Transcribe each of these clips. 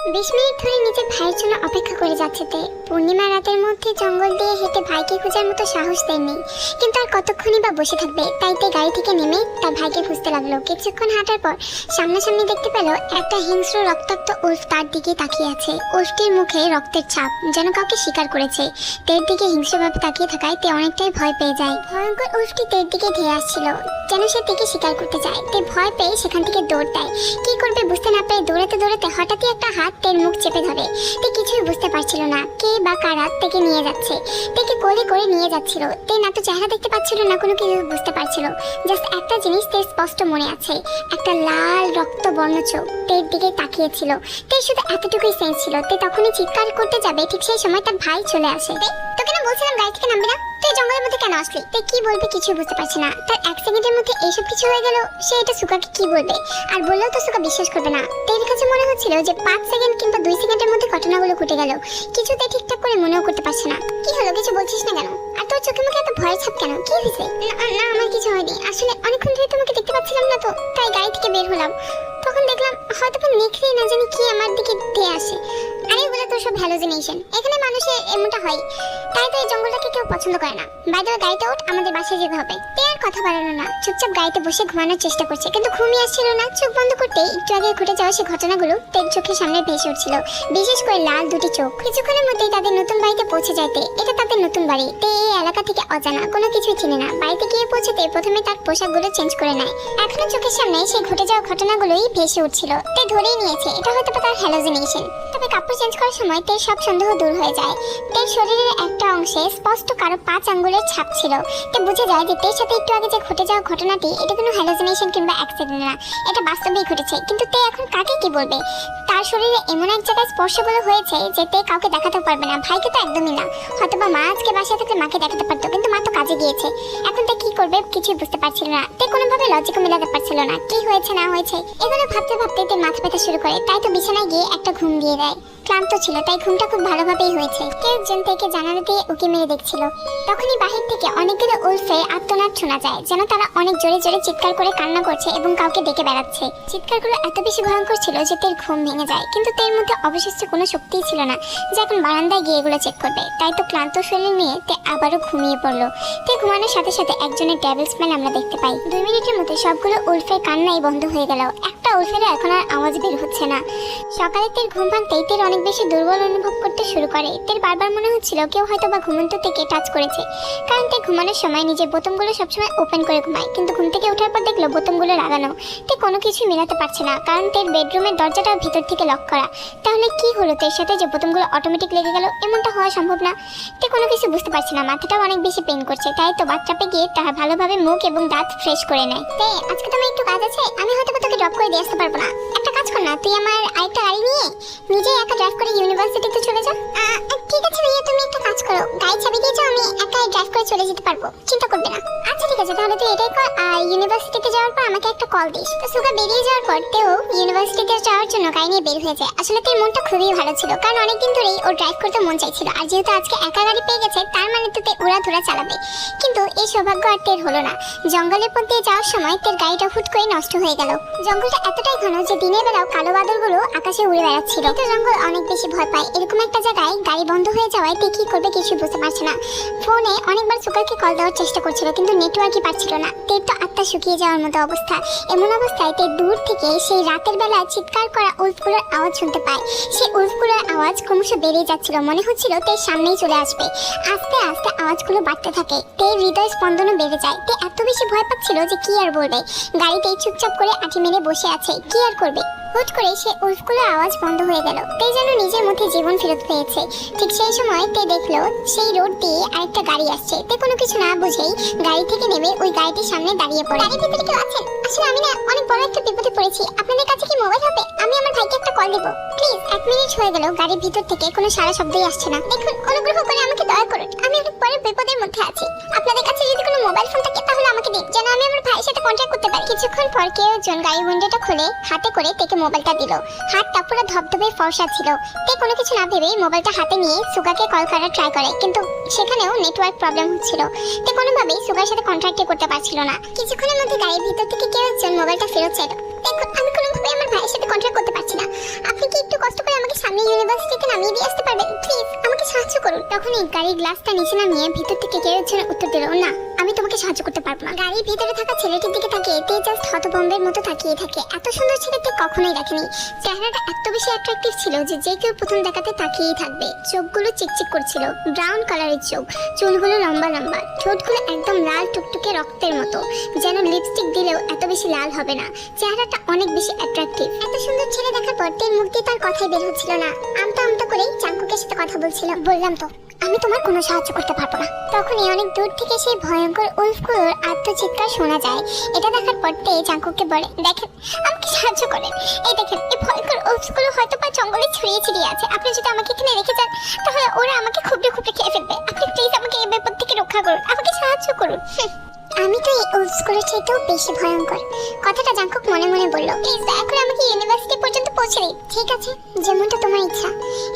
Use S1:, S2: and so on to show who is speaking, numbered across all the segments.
S1: 20 minute ধরে নিজের ভাইয়ের জন্য অপেক্ষা করে যাচ্ছে তে। পূর্ণিমা রাতের মধ্যে জঙ্গল দিয়ে হেঁটে ভাইকে খোঁজার মতো সাহস দেয়নি, কিন্তু আর কতক্ষণই বা বসে থাকবে। তাই তে গাড়ি থেকে নেমে তার ভাইকে খুঁজতে লাগলো। কিছুক্ষণ হাঁটার পর সামনাসামনি দেখতে পেল একটা হিংস্র রক্তাক্ত উল্ফ তার দিকে তাকিয়ে আছে। উল্ফটির মুখে রক্তের ছাপ, যেন কাউকে শিকার করেছে। তের দিকে হিংস্রভাবে তাকিয়ে থাকায় তে অনেকটাই ভয় পেয়ে যায়। ভয়ঙ্কর উল্ফটি তের দিকে ধেয়ে আসছিল, যেন সে তেকে শিকার করতে চায়। তে ভয় পেয়ে সেখান থেকে দৌড় দেয়। কি করবে বুঝতে না পেরে দৌড়াতে দৌড়াতে হঠাৎই একটা হাত তের মুখ চেপে ধরে। তে কিছুই বুঝতে পারছিল না কে বা কারা তেকে নিয়ে যাচ্ছে, তেকে কোলে করে নিয়ে যাচ্ছিল। তে না তো চেহারা দেখতে পাচ্ছিল না কোনো কিছু বুঝতে পারছিল। জাস্ট একটা জিনিস তের স্পষ্ট মনে আছে, একটা লাল রক্ত বর্ণ চোখ তের দিকে তাকিয়েছিল। তের শুধু এতটুকুই সেন্স ছিল। তে তখনই চিৎকার করতে যাবে, ঠিক সেই সময় তার ভাই চলে আসে। তোকে না বলছিলাম গাড়ি থেকে নামবি না, তুই জঙ্গলের মধ্যে কেন আসলি? তে কি বলবে কিছু বুঝতে পারছে না। তার 1 সেকেন্ডের মধ্যে এইসব কিছু হয়ে গেল। সে এটা সুকাকে কি বলবে, আর বললেও তো সুকা বিশ্বাস করবে না। তের কাছে মনে হচ্ছিল যে 5 সেকেন্ড কিংবা 2 সেকেন্ডের মধ্যে ঘটনাগুলো ঘটে গেল। কিছুতে ঠিকঠাক করে মনেও করতে পারছে না। কি হলো, কিছু বলছিস না কেন? আর তোর চোখে মুখে এত ভয়ের ছাপ কেন? কি হয়েছে? না আমার কিছু হয়নি, আসলে অনেকক্ষণ ধরে তোমাকে দেখতে পাচ্ছিলাম না, তো তাই গাড়ি থেকে বের হলাম। তখন দেখলাম হয়তো নেকড়ে না জানি কি আমার দিকে ধেয়ে আসে। আরে এগুলো তো সব হ্যালোজিনেশন, এখানে মানুষের এমনটা হয়, তাই তো এই জঙ্গলটাকে কেউ পছন্দ করে না। বাইরে গাড়িতে ওঠ, আমাদের বাসায় যেতে হবে। তে আর কথা বাড়ানো না, চুপচাপ গাড়িতে বসে ঘুমানোর চেষ্টা করছে, কিন্তু ঘুমিয়ে আসছিল না। চোখ বন্ধ করতে একটু আগে ঘটে যাওয়া সেই ঘটনাগুলো তের চোখের সামনে ভেসে উঠছিল, বিশেষ করে লাল দুটি চোখ। কিছুক্ষণের মধ্যেই তাদের নতুন বাড়িতে পৌঁছে যাইতে। এটা তাদের নতুন বাড়ি। তে এই এলাকা থেকে অজানা, কোনো কিছুই চিনে না। বাড়িতে গিয়ে পৌঁছতে প্রথমে তার পোশাকগুলো চেঞ্জ করে নেয়। এখনো চোখের সামনে সেই ঘটে যাওয়া ঘটনাগুলোই ভেসে উঠছিল। তে ধরেই নিয়েছে এটা হয়তো তার হ্যালোজিনেশন। তবে কাপড় চেঞ্জ করার সময় তের সব সন্দেহ দূর হয়ে যায়। তের শরীরের একটা অংশে স্পষ্ট কারো 5 আঙ্গুলের ছাপ ছিল। তে বুঝে যায় যে তের সাথে একটু আগে যে ঘটে যাওয়া ঘটনাটি এটা কোনো হ্যালোজিনেশন কিংবা অ্যাক্সিডেন্ট না, এটা বাস্তবেই ঘটেছে। কিন্তু তে এখন কাকে কি বলবে? তার শরীরে এমন এক জায়গায় স্পর্শগুলো হয়েছে যে তে কাউকে দেখাতে পারবে না। ভাইকে তো একদমই না। হয়তোবা মা আজকে বাসায় থাকলে মাকে দেখাতে পারতো, কিন্তু মা তো কাজে গিয়েছে। এখন তে কি করবে কিছুই বুঝতে পারছিল না। তে কোনোভাবে লজিকও মেলাতে পারছিল না কি হয়েছে না হয়েছে। এগুলো ভাবতে ভাবতে তে মাথা ব্যথা শুরু করে। তাই তো বিছানায় গিয়ে একটা ঘুম দিয়ে দেয়। ক্লান্ত ছিল তাই ঘুমটা খুব ভালোভাবেই হয়েছে। কেউ একজন থেকে জানালা দিয়ে উকি মেরে দেখছিল। তখনই বাহির থেকে অনেকগুলো উল্ফের আর্তনাদ শোনা যায়, যেন তারা অনেক জোরে জোরে চিৎকার করে কান্না করছে এবং কাউকে ডেকে বেড়াচ্ছে। চিৎকারগুলো এত বেশি ভয়ঙ্কর ছিল যে তের ঘুম ভেঙে যায়, কিন্তু তের মধ্যে অবশিষ্ট কোনো শক্তিই ছিল না যে এখন বারান্দায় গিয়ে এগুলো চেক করবে। তাই তো ক্লান্ত শরীর নিয়ে তে আবারও ঘুমিয়ে পড়লো। তে ঘুমানোর সাথে সাথে একজনের ডেভিল স্মেল আমরা দেখতে পাই। 2 মিনিটের মধ্যে সবগুলো উল্ফের কান্নাই বন্ধ হয়ে গেল। একটা উল্ফের এখন আর আওয়াজ বের হচ্ছে না। সকালে তের ঘুম ভাঙতেই তের অনেক বেশি দুর্বল অনুভব করতে শুরু করে। তের বারবার মনে হচ্ছিল কেউ হয়তো বা ঘুমন্ত থেকে টাচ করেছে, কারণ তে ঘুমানোর সময় নিজের বোতামগুলো সবসময় ওপেন করে ঘুমায়। কিন্তু ঘুম থেকে ওঠার পর দেখলো বোতামগুলো লাগানো। তে কোনো কিছুই মেলাতে পারছে না, কারণ তের বেডরুমের দরজাটাও ভিতর থেকে লক করা। তাহলে কি হলো তের সাথে যে বোতামগুলো অটোমেটিক লেগে গেল? এমনটা হওয়া সম্ভব না। তে কোনো কিছু বুঝতে পারছে না, মাথাটাও অনেক বেশি পেইন করছে। তাই তো বাথটাবে গিয়ে তারা ভালোভাবে মুখ এবং দাঁত ফ্রেশ করে নেয়। তে আজকে তোমার একটু কাজ আছে, আমি হয়তো তোকে ড্রপ করে দিয়ে আসতে পারবো না। একটা কাজ কর না, তুই আমার আরেকটা গাড়ি নিয়ে নিজেই একা ড্রাইভ করে ইউনিভার্সিটিতে চলে যা। ঠিক আছে ভাইয়া, তুমি একটা কাজ করো, গাড়ি চাবি দিয়ে যাও, আমি একাই ড্রাইভ করে চলে যেতে পারবো, চিন্তা করবে না। আচ্ছা ঠিক আছে, তাহলে তুই এটাই কর। আর ইউনিভার্সিটিতে যাওয়ার পর আমাকে একটা কল দিস। তো সুগা বেরিয়ে যাওয়ার পর তেও ইউনিভার্সিটিতে যাওয়ার জন্য গাড়ি নিয়ে বের হয়ে যায়। আসলে তার মনটা খুবই ভালো ছিল, কারণ অনেকদিন ধরেই ও ড্রাইভ করতে মন চাইছিল। আর যেহেতু আজকে একা গাড়ি পেয়ে গেছে, তার মানে তো তে উড়াধুরা চালাবে। কিন্তু এই সৌভাগ্য আর তের হলো না। জঙ্গলের পথ দিয়ে যাওয়ার সময় তের গাড়িটা হুট করে নষ্ট হয়ে গেল। জঙ্গলটা এতটাই ঘন যে দিনের বেলাও কালো বাদলগুলো আকাশে উড়ে বেড়াচ্ছিল। তো জঙ্গল অনেক বেশি ভয় পায়। এরকম একটা জায়গায় গাড়ি বন্ধ হয়ে যাওয়ায় তে কি করবে কিছু বুঝতে পারছে না। ফোনে অনেকবার সুকারকে কল দেওয়ার চেষ্টা করছিল, কিন্তু নেটওয়ার্কই পাচ্ছিল না। তের তো আত্মা শুকিয়ে যাওয়ার মতো অবস্থা। এমন অবস্থায় তে দূর থেকে সেই রাতের বেলা চিৎকার করা উল্ফগুলোর আওয়াজ শুনতে পায়। সেই উল্ফগুলোর আওয়াজ ক্রমশ বেড়ে যাচ্ছিল, মনে হচ্ছিল তের সামনেই চলে আসবে। আস্তে আস্তে আওয়াজগুলো বাড়তে থাকে। তের হৃদয় স্পন্দনও বেড়ে যায়। তে এত বেশি ভয় পাচ্ছিল যে কি আর বলবে। গাড়িতেই চুপচাপ করে আঁটি মেরে বসে আছে, কি আর করবে। হুট করে সে উল্ফগুলোর আওয়াজ বন্ধ হয়ে গেল। তে যেন নিজের মধ্যে জীবন ফেরত পেয়েছে। ঠিক সেই সময় তে দেখলো সেই রোড দিয়ে আরেকটা গাড়ি আসছে। তে কোনো কিছু না বুঝেই গাড়ি থেকে নেমে ওই গাড়িটির সামনে দাঁড়িয়ে পড়ে। গাড়ির ভিতরে কেউ আছেন? আসলে আমি না অনেক বড় একটা বিপদে পড়েছি, আপনাদের কাছে কি মোবাইল হবে? আমি আমার ভাইকে একটা কল দেব প্লিজ। 1 মিনিট হয়ে গেল গাড়ির ভিতর থেকে কোনো সারা শব্দই আসছে না। দেখুন, অনুগ্রহ করে আমাকে দয়া করুন, আমি অনেক বড় বিপদের মধ্যে আছি। আপনাদের কাছে যদি কোনো মোবাইল ফোন থাকে তাহলে আমাকে দিন, যেন আমি আমার ভাইয়ের সাথে কন্ট্যাক্ট করতে পারি। কিছুক্ষণ পর কেউ একজন গাড়ির উইন্ডোটা খুলে হাতে করে তেকে মোবাইলটা দিল। হাতটা পুরো ধবধবে ফর্সা ছিল। তে কোনো কিছু না ভেবেই মোবাইলটা হাতে নিয়ে সুগাকে কল করার ট্রাই করে, কিন্তু সেখানেও নেটওয়ার্ক প্রবলেম হচ্ছিল। তে কোনোভাবেই সুগার সাথে কন্ট্যাক্ট করতে পারছিল না। কিছুক্ষণের মধ্যে গাড়ির ভিতর থেকে কেউ একজন মোবাইলটা ফেরত চাইল। দেখুন, আমি কোনোভাবেই আমার ভাইয়ের সাথে কন্ট্যাক্ট করতে পারছি না, আপনি কি একটু কষ্ট করে আমাকে আপনি ইউনিভার্সিটিতে নামিয়ে দিয়ে আসতে পারবেন? প্লিজ আমাকে সাহায্য করুন। তখন এই গাড়ির গ্লাসটা নিচে নামিয়ে ভিতর থেকে কেউ একজন উত্তর দিল, না আমি তোমাকে সাহায্য করতে পারবো না। গাড়ির ভিতরে থাকা ছেলেটির দিকে তাকিয়ে তে জাস্ট হতভম্বের মতো তাকিয়ে থাকে। এত সুন্দর ছেলেটি কখনোই দেখেনি। চেহারাটা এত বেশি অ্যাট্রাকটিভ ছিল যে যে কেউ প্রথম দেখাতে তাকিয়েই থাকবে। চোখগুলো চিকচিক করছিল, ব্রাউন কালারের চোখ, চুলগুলো লম্বা লম্বা, ঠোঁটগুলো একদম লাল টুকটুকে রক্তের মতো, যেন লিপস্টিক দিলেও এত বেশি লাল হবে না। চেহারাটা অনেক বেশি অ্যাট্রাকটিভ। এত সুন্দর ছেলে দেখার পর তের মুখ দিয়ে তার কথাই বের হচ্ছিল না। আমতা আমতা করেই জাঙ্কুকের সাথে কথা বলছিল। বললাম তো আমি তোমার কোনো সাহায্য করতে পারবো না। তখনই অনেক দূর থেকে সেই ভয়ঙ্কর উল্ফগুলোর আত্মচিৎকার শোনা যায়। এটা দেখার পর তে জাঙ্কুককে বলে, দেখেন আমাকে সাহায্য করেন। এই দেখেন এই ভয়ঙ্কর উল্ফগুলো হয়তো বা জঙ্গলে ছড়িয়ে ছিড়িয়ে আছে। আপনি যদি আমাকে এখানে রেখে যান তাহলে ওরা আমাকে খুবড়ে খুবড়ে খেয়ে ফেলবে। আপনি প্লিজ আমাকে এই বিপদ থেকে রক্ষা করুন, আমাকে সাহায্য করুন। আমি তো এই উল্ফগুলোর চাইতেও বেশি ভয়ঙ্কর। কথাটা জাঙ্কুক মনে মনে বলল, প্লিজ দয়া করে আমাকে ইউনিভার্সিটি পর্যন্ত পৌঁছে দিন। ঠিক আছে, যেমনটা তোমার ইচ্ছা।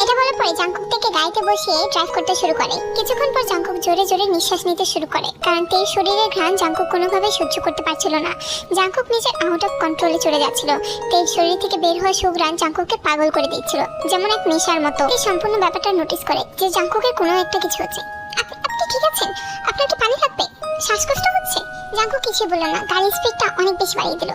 S1: এটা বলার পরে জাঙ্কুক থেকে গাড়িতে বসিয়ে ড্রাইভ করতে শুরু করে। কিছুক্ষণ পর জাঙ্কুক জোরে জোরে নিঃশ্বাস নিতে শুরু করে, কারণ তের শরীরের ঘ্রাণ জাঙ্কুক কোনোভাবে সহ্য করতে পারছিল না। জাঙ্কুক নিজের আউট অফ কন্ট্রোলে চলে যাচ্ছিল। তের শরীর থেকে বের হওয়া সুঘ্রাণ জাঙ্কুককে পাগল করে দিচ্ছিল, যেমন এক নেশার মতো। এই সম্পূর্ণ ব্যাপারটা নোটিস করে যে জাঙ্কুকের কোনো একটা কিছু হচ্ছে। আপনি ঠিক আছেন? আপনার কি পানি লাগবে? শ্বাসকষ্ট হচ্ছে? জাঙ্কুক কিছুই বলল না, গাড়ির স্পিডটা অনেক বেশি বাড়িয়ে দিল।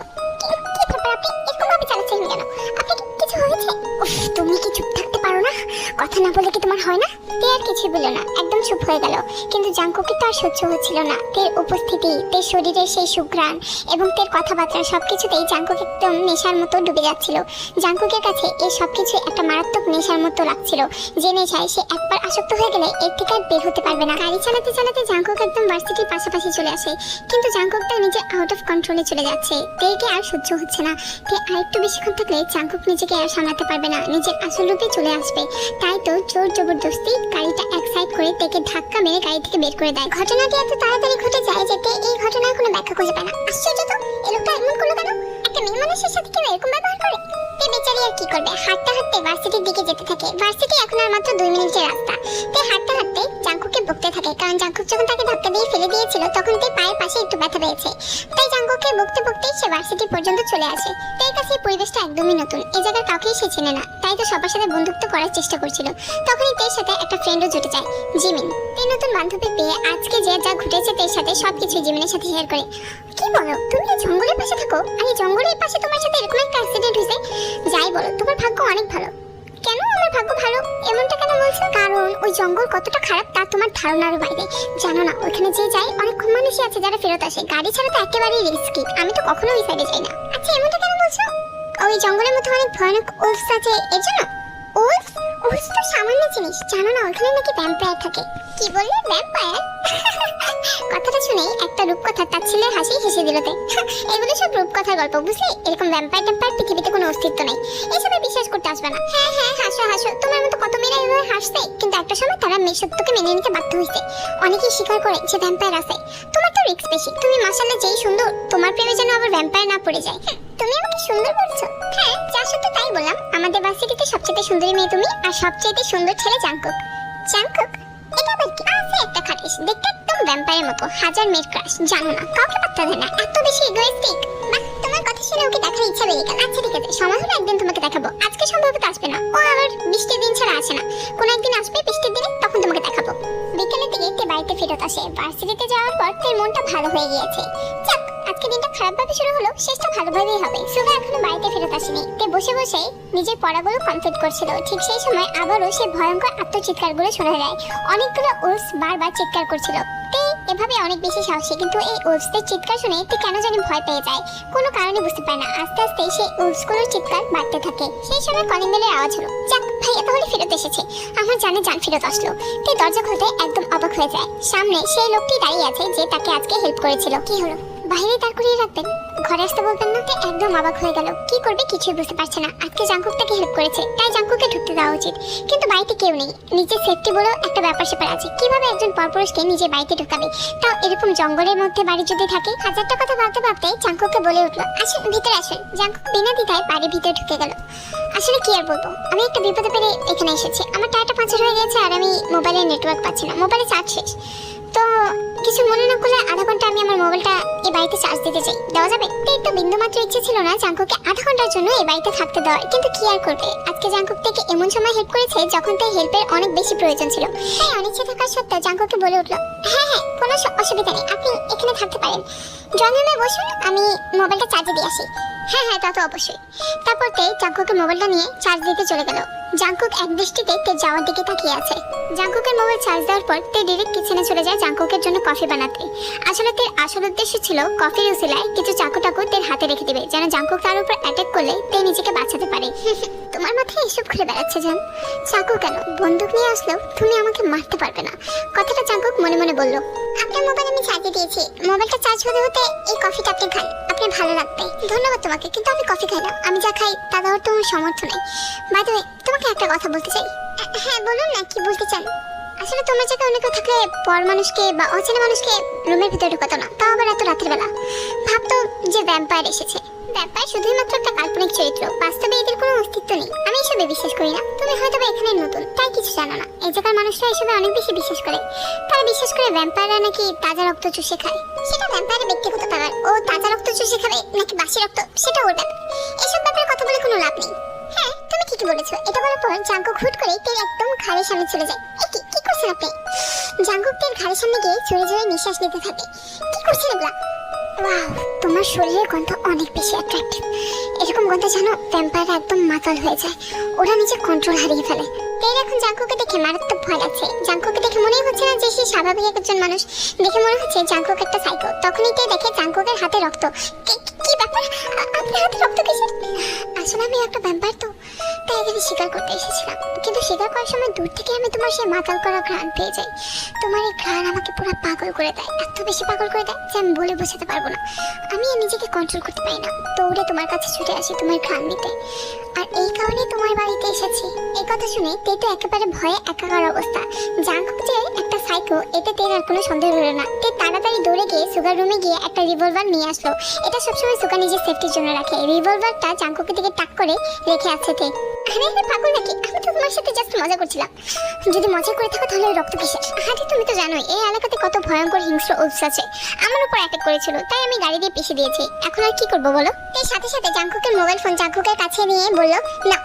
S1: কি ব্যাপার, আপনি এরকম ভাবে চালাচ্ছেন কেন? আপনি কি কিছু হয়েছে? উফ, তুমি কি চুপ থাকতে পারো না? কথা না বলে কি তোমার হয় না? তে আর কিছুই বলল না, একদম চুপ হয়ে গেল। কিন্তু জাঙ্কুকে তো আর সহ্য হচ্ছিল না। তের উপস্থিতি, তের শরীরের সেই সুঘ্রাণ এবং তের কথাবার্তা সবকিছুতেই জাঙ্কুক একদম নেশার মতো ডুবে যাচ্ছিল। জাঙ্কুকের কাছে এই সবকিছু একটা মারাত্মক নেশার মতো লাগছিল, যে নেশায় সে একবার আসক্ত হয়ে গেলে এর থেকে আর বের হতে পারবে না। গাড়ি চালাতে চালাতে জাঙ্কুক একদম ভার্সিটির পাশাপাশি চলে আসে, কিন্তু জাঙ্কুক তার নিজের আউট অফ কন্ট্রোলে চলে যাচ্ছে। তেকে আর সহ্য হচ্ছে না। তে আরেকটু বেশিক্ষণ থাকলে জাঙ্কুক নিজেকে আর সামলাতে পারবে না, নিজের আসল রূপে চলে আসবে। তাই তো জোর জবরদস্তি গাড়িটা এক সাইড করে তেকে ধাক্কা মেরে গাড়ি থেকে বের করে দেয়। ঘটনাটি এত তাড়াতাড়ি ঘটে যায় যে তে এই ঘটনার কোনো ব্যাখ্যা খুঁজে পায় না। আশ্চর্য তো, এই লোকটা এমন করলো কেন? একটা মেয়ে মানুষের সাথে কেউ এরকম ব্যবহার করে? তে বেচারি আর কি করবে, হাঁটতে হাঁটতে ভার্সিটির দিকে যেতে থাকে। ভার্সিটি এখন আর মাত্র 2 মিনিটের রাস্তা। তে হাঁটতে হাঁটতে জাঙ্কুককে বকতে থাকে, কারণ জাঙ্কুক যখন তাকে ধাক্কা দিয়ে ফেলে দিয়েছিল তখন তে পায়ের পাশে একটু ব্যথা পেয়েছে। তাই জাঙ্কুককে বকতে বকতে সে ভার্সিটি পর্যন্ত চলে আসে। তের কাছে এই পরিবেশটা একদমই নতুন, এই জায়গার কাউকেই সে চেনে না। তাই তো সবার সাথে বন্ধুত্ব করার চেষ্টা করছিল। তখনই তের সাথে একটা ফ্রেন্ডও জুটে যায়, জিমিন। তের নতুন বান্ধবী পেয়ে আজকে যা ঘটেছে তের সাথে সবকিছু জিমিনের সাথে শেয়ার করে। কি বলো, তুমি এই জঙ্গলের পাশে থাকো আর এই জঙ্গলের পাশে তোমার সাথে এরকম একটা অ্যাক্সিডেন্ট হয়েছে? যাই বলো, তোমার ভাগ্য অনেক ভালো। কেন আমার ভাগ্য ভালো এমনটা কেন বলছো? কারণ ওই জঙ্গল কতটা খারাপ তা তোমার ধারণার বাইরে। জানো না, ওইখানে যে যায় অনেক কম মানুষই আছে যারা ফেরত আসে। গাড়ি ছাড়া তো একেবারেই রিস্কি। আমি তো কখনো ওই সাইডে যাই না। আচ্ছা, এমনটা কেন বলছো? ওই জঙ্গলের মধ্যে অনেক ভয়ানক উলফস আছে এর জন্য। উলফ উলফ তো সামান্য জিনিস, জানো না ওখানে নাকি ভ্যাম্পায়ার থাকে। কি বললে, ভ্যাম্পায়ার? কথাটা শুনে একটা রূপকথা তার ছেলের হাসি হেসে দিল। এগুলো সব রূপকথার গল্প, বুঝলি? এরকম ভ্যাম্পায়ার ট্যাম্পায়ার পৃথিবীতে কোনো অস্তিত্ব নেই। এসবে বিশ্বাস করতে আসবে না। হ্যাঁ হ্যাঁ, হাসো হাসো, তোমার মতো কত মেয়েরা এভাবে হাসছে, কিন্তু একটা সময় তারা মেয়ে সত্যকে মেনে নিতে বাধ্য হয়েছে। অনেকেই স্বীকার করে যে ভ্যাম্পায়ার আছে। তোমার তো রিস্ক বেশি, তুমি মাশাআল্লাহ যেই সুন্দর, তোমার প্রেমে যেন আবার ভ্যাম্পায়ার না পড়ে যায়। তুমি আমাকে সুন্দর বলছো? হ্যাঁ, যা সত্য তাই বললাম। আমাদের ভার্সিটিতে সবচেয়ে সুন্দরী মেয়ে তুমি, আর সবচেয়ে সুন্দর ছেলে জাঙ্কুক। জাঙ্কুক? এটা আবার কি? আছে একটা খাটিস, দেখতে একদম ভ্যাম্পায়ারের মতো, হাজার মেয়ের ক্রাশ। জানো না, কাউকে পাত্তা দেয় না, এত বেশি ইগোইস্টিক। বাহ, তোমার কথা শুনে ওকে দেখার ইচ্ছা বেড়ে গেল। আচ্ছা ঠিক আছে, সময় হলে একদিন তোমাকে দেখাবো। আজকে সম্ভবত আসবে না, ও আবার বৃষ্টির দিন ছাড়া আসে না। কোনো একদিন আসবে বৃষ্টির দিনে, তখন তোমাকে দেখাবো। বিকেলের দিকে তে বাড়িতে ফেরত আসে। ভার্সিটিতে যাওয়ার পর তার মনটা ভালো হয়ে গিয়েছে। যাক, আজকে দিনটা খারাপভাবে শুরু হলো, শেষটা ভালোভাবেই হবে। সুগা এখনো বাড়িতে ফেরত আসেনি। তে বসে বসে নিজের পড়াগুলো কমপ্লিট করছিল। ঠিক সেই সময় আবারও সে ভয়ঙ্কর আত্মচিৎকারগুলো শোনা যায়। অনেকগুলো উলফস বারবার চিৎকার করছিল। তে এভাবে অনেক বেশি সাহসী, কিন্তু এই উলফসদের চিৎকার শুনে তে কেন জানি ভয় পেয়ে যায়। কোনো কারণে বুঝতে পারে না। আস্তে আস্তে সেই উলফসগুলোর চিৎকার বাড়তে থাকে। সেই সময় কলিং বেলের আওয়াজ হলো। যাক, ভাইয়া তাহলে ফেরত এসেছে। আমার জানে জান ফেরত আসলো। তে দরজা খুলতে একদম অবাক হয়ে যায়। সামনে সেই লোকটি দাঁড়িয়ে আছে যে তাকে আজকে হেল্প করেছিল। কি হলো, বাইরে দাঁড় করিয়ে রাখবেন, ঘরে আসতে বলবেন না? তে একদম অবাক হয়ে গেল। কি করবে কিছুই বুঝতে পারছে না। আজকে জাঙ্কুক তাকে হেল্প করেছে, তাই জাঙ্কুককে ঢুকতে দেওয়া উচিত। কিন্তু বাড়িতে কেউ নেই, নিজের সেফটি বলেও একটা ব্যাপার স্যাপার আছে। কিভাবে একজন পরপুরুষকে নিজের বাড়িতে ঢুকাবে, তাও এরকম জঙ্গলের মধ্যে বাড়ি যদি থাকে? হাজারটা কথা ভাবতে ভাবতে জাঙ্কুককে বলে উঠলো, আসুন ভিতরে আসুন। জাঙ্কুক বিনা দ্বিধায় বাড়ির ভিতরে ঢুকে গেল। আসলে কি আর বলবো, আমি একটা বিপদে পেরে এখানে এসেছি। আমার টায়ারটা পাঞ্চার হয়ে গেছে আর আমি মোবাইলের নেটওয়ার্ক পাচ্ছি না, মোবাইলে চার্জ শেষ। তো কিছু মনে না করলে আধা ঘন্টা আমি আমার মোবাইলটা এই বাড়িতে চার্জ দিতে চাই, দেওয়া যাবে? তাই তো বিন্দুমাত্র ইচ্ছে ছিল না জাঙ্কুকে আধা ঘন্টার জন্য এই বাড়িতে থাকতে দেওয়ার, কিন্তু কি আর করবে, আজকে জাঙ্কুক থেকে এমন সময় হেল্প করেছে যখন তাই হেল্পের অনেক বেশি প্রয়োজন ছিল। তাই অনিচ্ছা থাকার সত্ত্বেও জাঙ্কুককে বলে উঠলো, হ্যাঁ হ্যাঁ কোনো অসুবিধা নেই, আপনি এখানে থাকতে পারেন, ড্রয়িং রুমে বসুন, আমি মোবাইলটা চার্জে দিয়ে আসি। হ্যাঁ হ্যাঁ তা তো অবশ্যই। তারপর তে জাঙ্কুকের মোবাইলটা নিয়ে চার্জ দিতে চলে গেল। জাঙ্কুক এক দৃষ্টিতে তে যাওয়ার দিকে তাকিয়ে আছে। জাঙ্কুকের মোবাইল চার্জ দেওয়ার পর তে ডিরেক্ট কিচেনে চলে যায় জাঙ্কুকের জন্য কফি বানাতে। আসলে তের আসল উদ্দেশ্য ছিল কফির উসিলায় কিছু চাকু টাকু তের হাতে রেখে দিবে, যেন জাঙ্কুক তার উপর অ্যাটাক করলে তে নিজেকে বাঁচাতে পারে। তোমার মাথায় এসব ঘুরে বেড়াচ্ছে জান, চাকু কেন, বন্দুক নিয়ে আসলেও তুমি আমাকে মারতে পারবে না, কথাটা জাঙ্কুক মনে মনে বলল। আপনার মোবাইল আমি চার্জে দিয়েছি, মোবাইলটা চার্জ হতে হতে এই কফিটা আপনি খান, আপনার ভালো লাগবে। ধন্যবাদ তোমাকে, কিন্তু আমি কফি খাই না, আমি যা খাই তা দেওয়ার তোমার সামর্থ্য নেই। বাই দ্য ওয়ে, তোমাকে একটা কথা বলতে চাই। হ্যাঁ বলুন না, কি বলতে চান? আসলে তোমার জায়গায় অন্য কেউ থাকলে পর মানুষকে বা অচেনা মানুষকে রুমের ভিতরে ঢোকাতো না, তাও আবার এত রাতের বেলা। ভাবতো যে ভ্যাম্পায়ার এসেছে। ভ্যাম্পায়ার শুধুই মাত্র একটা কাল্পনিক চরিত্র, বাস্তবে এদের কোনো অস্তিত্ব নেই। আমি এসবে বিশ্বাস করি না। তুমি হয়তো এখানে নতুন তাই কিছু জানো না, এই জায়গার মানুষরা এসবে অনেক বেশি বিশ্বাস করে। তারা বিশ্বাস করে ভ্যাম্পায়াররা নাকি তাজা রক্ত চুষে খায়। সেটা ভ্যাম্পায়ারের ব্যক্তিগত ব্যাপার, ও তাজা রক্ত চুষে খাবে নাকি বাসি রক্ত সেটা ওর ব্যাপার, এসব ব্যাপারে কথা বলে কোনো লাভ নেই। হ্যাঁ তুমি ঠিকই বলেছো। এটা বলার পর জাঙ্কুক হুট করে তের একদম ঘাড়ের সামনে চলে যায়। কি করছেন আপনি? জাঙ্কুক তের ঘাড়ের সামনে গিয়ে জোরে জোরে নিঃশ্বাস নিতে থাকে। কি করছেন এগুলা? ওয়াও, তোমার শরীরের গন্ধ অনেক বেশি অ্যাট্রাক্টিভ। এরকম গন্ধ জানো ভ্যাম্পায়াররা একদম মাতাল হয়ে যায়, ওরা নিজের কন্ট্রোল হারিয়ে ফেলে। তের এখন জাঙ্কুকে দেখে মারাত্মক ভয় লাগছে। জাঙ্কুকে দেখে মনেই হচ্ছে না যে সে স্বাভাবিক একজন মানুষ, দেখে মনে হচ্ছে জাঙ্কুক একটা সাইকো। তখনই তে দেখে জাঙ্কুকের হাতে রক্ত। কি ব্যাপার, আপনার হাতে রক্ত কিসের? আসলে আমি একটা ভ্যাম্পায়ার তো, তাই এখানে শিকার করতে এসেছিলাম, কিন্তু শিকার করার সময় দূর থেকে আমি তোমার সেই মাতাল করা ঘ্রাণ পেয়ে যাই। তোমার এই ঘ্রাণ আমাকে পুরো পাগল করে দেয়, এত বেশি পাগল করে দেয় যে আমি বলে বোঝাতে পারবো না। আমি নিজেকে কন্ট্রোল করতে পারি না, দৌড়ে তোমার কাছে ছুটে আসি তোমার ঘ্রাণ নিতে, আর এই কারণে তোমার বাড়িতে এসেছি। এই কথা শুনে তে তো একেবারে ভয়ে একাকার অবস্থা। জাঙ্কুক যে একটা সাইকো এতে তের আর কোনো সন্দেহ হলো না। তে তাড়াতাড়ি দৌড়ে গিয়ে সুগার রুমে গিয়ে একটা রিভলভার নিয়ে আসলো। এটা সবসময় সুগা নিজের সেফটির জন্য রাখে। রিভলভারটা জাঙ্কুকের দিকে টাক করে রেখে আছে তে। আরে আমি পাগল নাকি? আমি তো তোমার সাথে জাস্ট মজা করছিলাম। যদি মজা করে থাকো তাহলে রক্ত কিসের? আরে তুমি তো জানোই এই এলাকাতে কত ভয়ঙ্কর হিংস্র ওলস আছে, আমার উপর অ্যাটাক করেছিল, তাই আমি গাড়ি দিয়ে পিষে দিয়েছি। এখন আর কি করবো বলো? এর সাথে সাথে জাঙ্কুকের মোবাইল ফোন জাঙ্কুকের কাছে নিয়ে বলল, না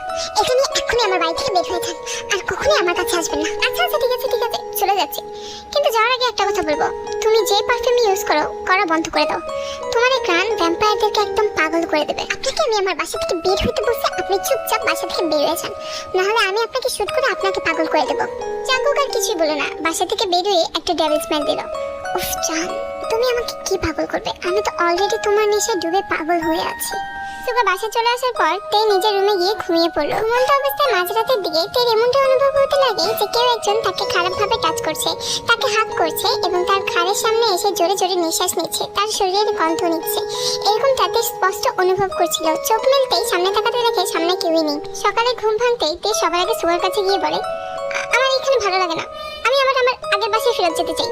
S1: এখানে এখনই আমার বাড়ি থেকে বের হয়ে যান, আর কখনোই আমার কাছে আসবেন না। আচ্ছা আচ্ছা ঠিক আছে চলে যাচ্ছি, কিন্তু যাওয়ার আগে একটা কথা বলবো, তুমি যে পারফিউম ইউজ করা বন্ধ করে দাও। তোমার এই গান ভ্যাম্পায়ারদেরকে একদম পাগল করে দেবে। আপনাকে আমি আমার বাসা থেকে বের হইতে বলছি, আপনি চুপচাপ বাসা থেকে বের হয়ে যান, নাহলে আমি আপনাকে শুট করে আপনাকে পাগল করে দেবো। জাঙ্কুক আর কিছুই বলে না, বাসা থেকে বের হয়ে একটা ডেভিল স্মেল দিল। উফ জান, তুমি আমাকে কি পাগল করবে? আমি তো অলরেডি তোমার নেশায় ডুবে পাগল হয়ে আছি। সুগা বাসা চলে আসার পর তে নিজের রুমে গিয়ে ঘুমিয়ে পড়লো। ঘুমন্ত অবস্থায় মাঝরাতের দিকে তের এমনটা অনুভব হতে লাগে যে কেউ একজন তাকে খারাপভাবে টাচ করছে, তাকে হাত করছে এবং তার ঘাড়ের সামনে এসে জোরে জোরে নিঃশ্বাস নিচ্ছে, তার শরীরের গন্ধ নিচ্ছে। এরকম তাতে স্পষ্ট অনুভব করছিল। চোখ মেলতেই সামনে তাকাতে দেখে সামনে কেউই নেই। সকালে ঘুম ভাঙতেই তে সবার আগে সুগার কাছে গিয়ে বলে, আমার এখানে ভালো লাগে না, আমি আমার আগের বাসায় ফেরত যেতে চাই।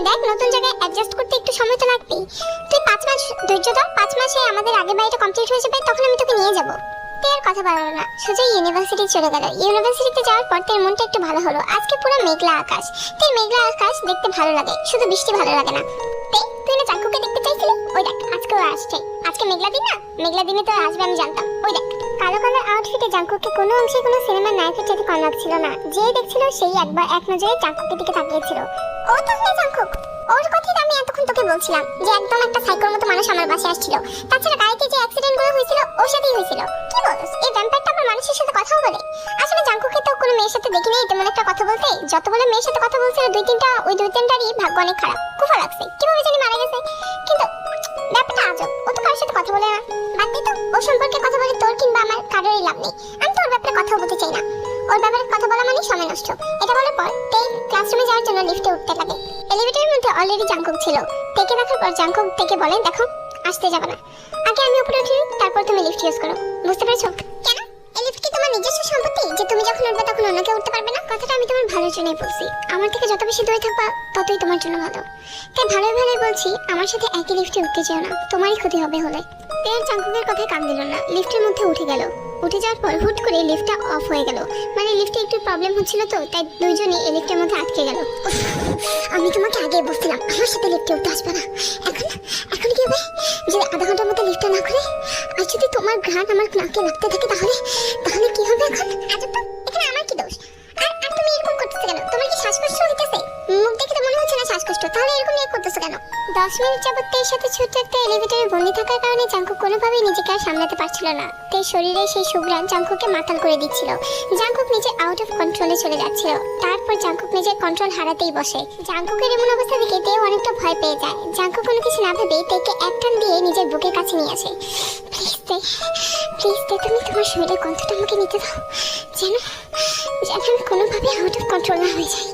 S1: দেখ নতুন জায়গায় অ্যাডজাস্ট করতে একটু সময় তো লাগবেই, তুই 5 মাস ধৈর্য ধর, 5 মাসে আমাদের আগের বাড়িটা কমপ্লিট হয়ে যাবে, তখন আমি তোকে নিয়ে যাবো। তে আর কথা বাড়ালো না, সোজা ইউনিভার্সিটি চলে গেল। ইউনিভার্সিটিতে যাওয়ার পর তের মনটা একটু ভালো হলো। আজকে পুরো মেঘলা আকাশ। তের মেঘলা আকাশ দেখতে ভালো লাগে, শুধু বৃষ্টি ভালো লাগে না। তে তুই না জাঙ্কুকে দেখতে চাইছিলি? ওই দেখ আজকেও আসছে। আজকে মেঘলা দিন না, মেঘলা দিনে তো আসবে আমি জানতাম। ওই দেখ কালো কালার আউটফিটে জাঙ্কুককে কোনো অংশে কোনো সিনেমার নায়কের সাথে কম লাগছিল না। যে দেখছিল সেই একবার এক নজরে জাঙ্কুকের দিকে তাকিয়েছিল। ও তাহলে জাঙ্কুক, ওর কথাই আমি এতক্ষণ তোকে বলছিলাম যে একদম একটা সাইকোর মতো মানুষ আমার বাসায় আসছিল। তাছাড়া গাড়িতে যে অ্যাক্সিডেন্ট গুলো হয়েছিল ওর সাথেই হয়েছিল। কি বলছিস? এই ভ্যাম্পায়ারটা আবার মানুষের সাথে কথাও বলে? আসলে জাঙ্কুককে তো কোনো মেয়ের সাথে দেখিনি তেমন একটা কথা বলতে। যতগুলো মেয়ের সাথে কথা বলছিল দুই তিনটারই ভাগ্য অনেক খারাপ, কুফা লাগছে, কিভাবে জানি মারা গেছে। কিন্তু ব্যাপারটা আজব, ও তো কারোর সাথে কথা বলে না। বাদ দে তো, ওর সম্পর্কে কথা বলে তোর কিংবা আমার কারোরই লাভ নেই। আমি তো ওর ব্যাপারে কথা বলতে চাই না, ওর ব্যাপারে কথা বলা মানে সময় নষ্ট। এটা বলার পর তে ক্লাসরুমে যাওয়ার জন্য লিফটে উঠতে লাগে। এলিভেটরের মধ্যে অলরেডি জাঙ্কুক ছিল। তেকে দেখার পর জাঙ্কুক তেকে বলে, দেখো আসতে যাবে না, আগে আমি উপরে উঠি তারপর তুমি লিফট ইউজ করো, বুঝতে পেরেছো? কেন? এই লিফট কি তোমার নিজস্ব সম্পত্তি যে তুমি যখন উঠবে তখন অন্য কেউ উঠতে পারবে না? কথাটা আমি তোমার ভালোর জন্যই বলছি, আমার থেকে যত বেশি দূরে থাকবা ততই তোমার জন্য ভালো। তাই ভালোই বলছি, আমার সাথে একই লিফটে উঠতে যেও না, তোমারই ক্ষতি হবে হলে। তে জাঙ্কুকের কথায় কান দিল না, লিফটের মধ্যে উঠে গেল। উঠে যাওয়ার পর হুট করে লিফটটা অফ হয়ে গেল। মানে লিফটে একটু প্রবলেম হচ্ছিল তো, তাই দুইজনই এই লিফটের মধ্যে আটকে গেল। আমি তোমাকে আগে বলছিলাম আমার সাথে লিফটে উঠতে আসবে না। এখন কি হবে যদি আধা ঘন্টার মধ্যে লিফটটা না করে, আর যদি তোমার ঘ্রাণ আমার নাকে লাগতে থাকে তাহলে তাহলে কি হবে এখন? আজব তো, এখানে আমার কি দোষ? আর তুমি এরকম করতেছো কেন? তোমার কি শ্বাসকষ্ট হইতেছে? মুখ দেখে তো মনে হচ্ছে না শ্বাসকষ্ট, তাহলে এরকম নিয়ে করতেছো কেন? 10 মিনিট যাবত তের সাথে ছোট্ট একটা এলিভেটরে বন্দি থাকার কারণে জাঙ্কুক কোনোভাবেই নিজেকে আর সামলাতে পারছিল না। তের শরীরে সেই সুঘ্রাণ জাঙ্কুককে মাতাল করে দিচ্ছিল। জাঙ্কুক নিজে আউট অফ কন্ট্রোলে চলে যাচ্ছিল। তারপর জাঙ্কুক নিজের কন্ট্রোল হারাতেই বসে। জাঙ্কুকের এমন অবস্থা দেখে তেও অনেকটা ভয় পেয়ে যায়। জাঙ্কুক কোনো কিছু না ভেবেই তেকে এক টান দিয়ে নিজের বুকের কাছে নিয়ে আসে। প্লিজ তে তুমি তোমার শরীরের গন্ধটা আমাকে নিতে দাও, যেন আমি কোনোভাবে আউট অফ কন্ট্রোল না হয়ে যাই।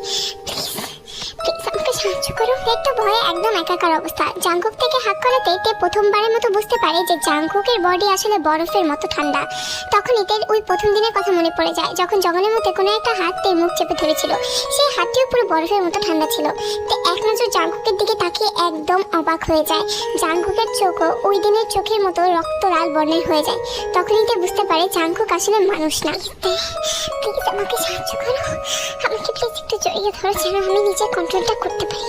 S1: প্লিজ আমাকে সাহায্য করো। একটু ভয়ে একদম একাকার অবস্থা। জাঙ্কুক থেকে হাত করাতে তে প্রথমবারের মতো বুঝতে পারে যে জাঙ্কুকের বডি আসলে বরফের মতো ঠান্ডা। তখন তের ওই প্রথম দিনের কথা মনে পড়ে যায়, যখন জঙ্গলের মধ্যে কোনো একটা হাত তের মুখ চেপে ধরেছিল। সেই হাতটিও পুরো বরফের মতো ঠান্ডা ছিল। তে এক নজর জাঙ্কুকের দিকে তাকিয়ে একদম অবাক হয়ে যায়। জাঙ্কুকের চোখও ওই দিনের চোখের মতো রক্ত লাল বর্ণের হয়ে যায়। তখনই তে বুঝতে পারে জাঙ্কুক আসলে মানুষ না। প্লিজ আমাকে সাহায্য করো, আমাকে প্লিজ একটু জড়িয়ে ধরো, যেন আমি নিজের কন্ট্রোলটা করতে পারি,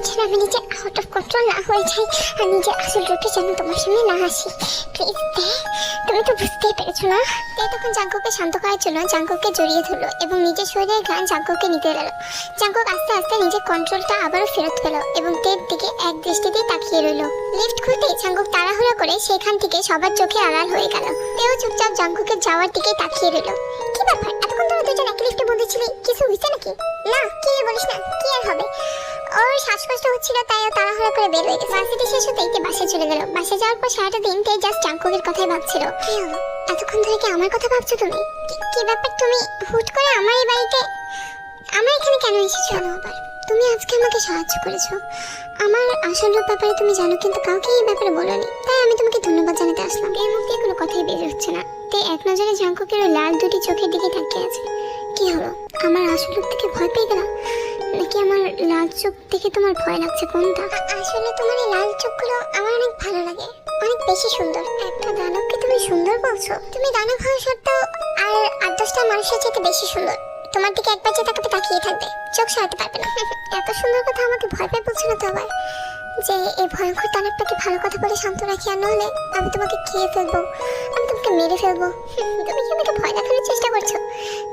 S1: যেন আমি নিজে আউট অফ কন্ট্রোল না হয়ে যাই, আর নিজের আসল রূপে যেন তোমার সামনে না আসি। প্লিজ তুমি তো বুঝতেই পেরেছো না? তে তখন জাঙ্কুককে শান্ত করার জন্য জাঙ্কুককে জড়িয়ে ধরলো এবং নিজের শরীরের ঘ্রাণ জাঙ্কুককে নিতে গেল। জাঙ্কুক আস্তে আস্তে নিজের কন্ট্রোলটা আবারও ফেরত পেল এবং তের দিকে এক দৃষ্টিতেই তাকিয়ে রইল। লিফট খুলতেই জাঙ্কুক তাড়াহুড়ো করে সেখান থেকে সবার চোখে আড়াল হয়ে গেল। তেও চুপচাপ জাঙ্কুকের যাওয়ার দিকে তাকিয়ে রইল। কি ব্যাপার, এতক্ষণ ধরে দুজন একই লিফটে বন্দি ছিলি, কিছু হয়েছে নাকি? না, কি বলিস না, কি আর হবে? ওর শ্বাসকষ্ট হচ্ছিল, তাই ও তাড়াহুড়ো করে বের হয়ে গেছে। ভার্সিটি শেষ হতেই তে বাসে চলে গেল। বাসে যাওয়ার পর সারাটা দিন তে জাস্ট জাঙ্কুকের কথাই ভাবছিল। কি হলো, এতক্ষণ ধরে কি আমার কথা ভাবছো তুমি? কি ব্যাপার, তুমি হুট করে আমার এই বাড়িতে, আমার এখানে কেন এসেছো? আবার তুমি আজকে আমাকে সাহায্য করেছো। আমার আসল রূপ ব্যাপারে তুমি জানো, কিন্তু কাউকে এই ব্যাপারে বলোনি, তাই আমি তোমাকে ধন্যবাদ জানাতে আসলাম। এর মুখ দিয়ে কোনো কথাই বের হচ্ছে না। তে এক নজরে জাঙ্কুকের ওই লাল দুটি চোখের দিকে তাকিয়ে আছে। কি হলো, আমার আসল রূপ থেকে ভয় পেয়ে গেলা, নাকি আমার লাল চোখ দেখে তোমার ভয় লাগছে, কোনটা? আসলে তোমার এই লাল চোখগুলো আমার অনেক ভালো লাগে, অনেক বেশি সুন্দর। একটা দানবকে তুমি সুন্দর বলছো? তুমি দানব হওয়া সত্ত্বেও আর 8-10টা মানুষের চাইতে বেশি সুন্দর। তোমার দিকে একবার যে তাকিয়ে থাকবে, চোখ সরাতে পারবে না। এত সুন্দর কথা আমাকে ভয় পেয়ে বলছো না তো আবার, যে এই ভয়ঙ্কর দানবটাকে ভালো কথা বলে শান্ত রাখি, আর নাহলে আমি তোমাকে খেয়ে ফেলবো, আমি তোমাকে মেরে ফেলবো। তুমি কি আমাকে ভয় দেখানোর চেষ্টা করছো?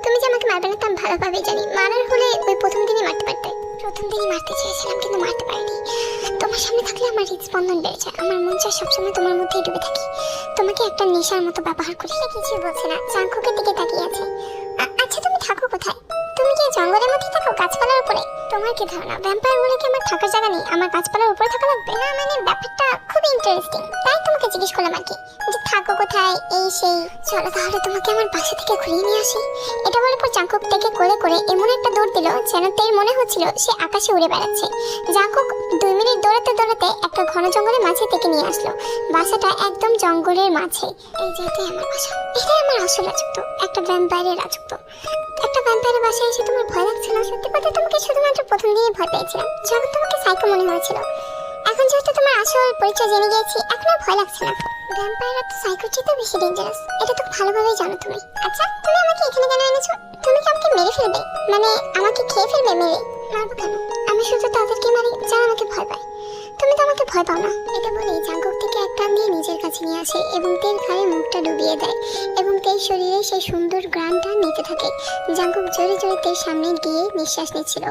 S1: তুমি যে আমাকে মারবে না তা আমি ভালোভাবেই জানি। মারার হলে ওই প্রথম দিনই মারতে পারতে। প্রথম দিনই মারতে চেয়েছিলাম, কিন্তু মারতে পারিনি। তোমার সামনে থাকলে আমার হৃদস্পন্দন বেড়ে যায়, আমার মন চায় সবসময় তোমার মধ্যেই ডুবে থাকি, তোমাকে একটা নেশার মতো ব্যবহার করি। সে কিছুই বলছে না, জাঙ্কুকের দিকে তাকিয়ে আছে। আচ্ছা তুমি থাকো কোথায়? তুমি কি জঙ্গলের মধ্যে থাকো, গাছপালার উপরে? তোমার কি ধারণা ভ্যাম্পায়ার বলে কি আমার থাকার জায়গা নেই, আমার গাছপালার উপরে থাকা লাগবে? না মানে ব্যাপারটা খুবই ইন্টারেস্টিং, তাই তোমাকে জিজ্ঞেস করলাম আর কি, যে থাকো কোথায় এই সেই। চলো তাহলে তোমাকে আমার বাসা থেকে ঘুরিয়ে নিয়ে আসি। এটা বলে পর জাঙ্কুক থেকে কোলে করে এমন একটা দৌড় দিল যেন তের মনে হচ্ছিল সে আকাশে উড়ে বেড়াচ্ছে। জাঙ্কুক 2 মিনিট দৌড়াতে দৌড়াতে একটা ঘন জঙ্গলের মাঝে থেকে নিয়ে আসলো। বাসাটা একদম জঙ্গলের মাঝে। এই যে এটাই আমার বাসা, এটাই আমার আসল রাজত্ব, একটা ভ্যাম্পায়ারের রাজত্ব। একটা ভ্যাম্পায়ারের বাসায় এসে তোমার ভয় লাগছে না? সত্যি কথা তোমাকে শুধুমাত্র প্রথম দিনই ভয় পেয়েছিলাম, যখন তোমাকে সাইকো মনে হয়েছিল। এখন যেহেতু তোমার আসল পরিচয় জেনে গিয়েছি, এখন আর ভয় লাগছে না। ভ্যাম্পায়াররা তো সাইকোর চেয়ে বেশি ডেঞ্জারাস, এটা তো ভালোভাবেই জানো তুমি। আচ্ছা তুমি আমাকে এখানে কেন এনেছো? তুমি কি আমাকে মেরে ফেলবে? মানে আমাকে খেয়ে ফেলবে? মেরে মারবো কেন? আমি শুধু তাদেরকে মারি যারা আমাকে ভয় পায়, তুমি তো আমাকে ভয় পাও না। এটা বলেই জাঙ্কুক থেকে এক টান দিয়ে নিজের কাছে নিয়ে আসে এবং তের ঘাড়ে মুখটা ডুবিয়ে দেয় এবং তের শরীরে সেই সুন্দর গ্রানটা নিতে থাকে। জাঙ্কুক জোরে জোরে তের সামনে গিয়ে নিঃশ্বাস নিচ্ছিল।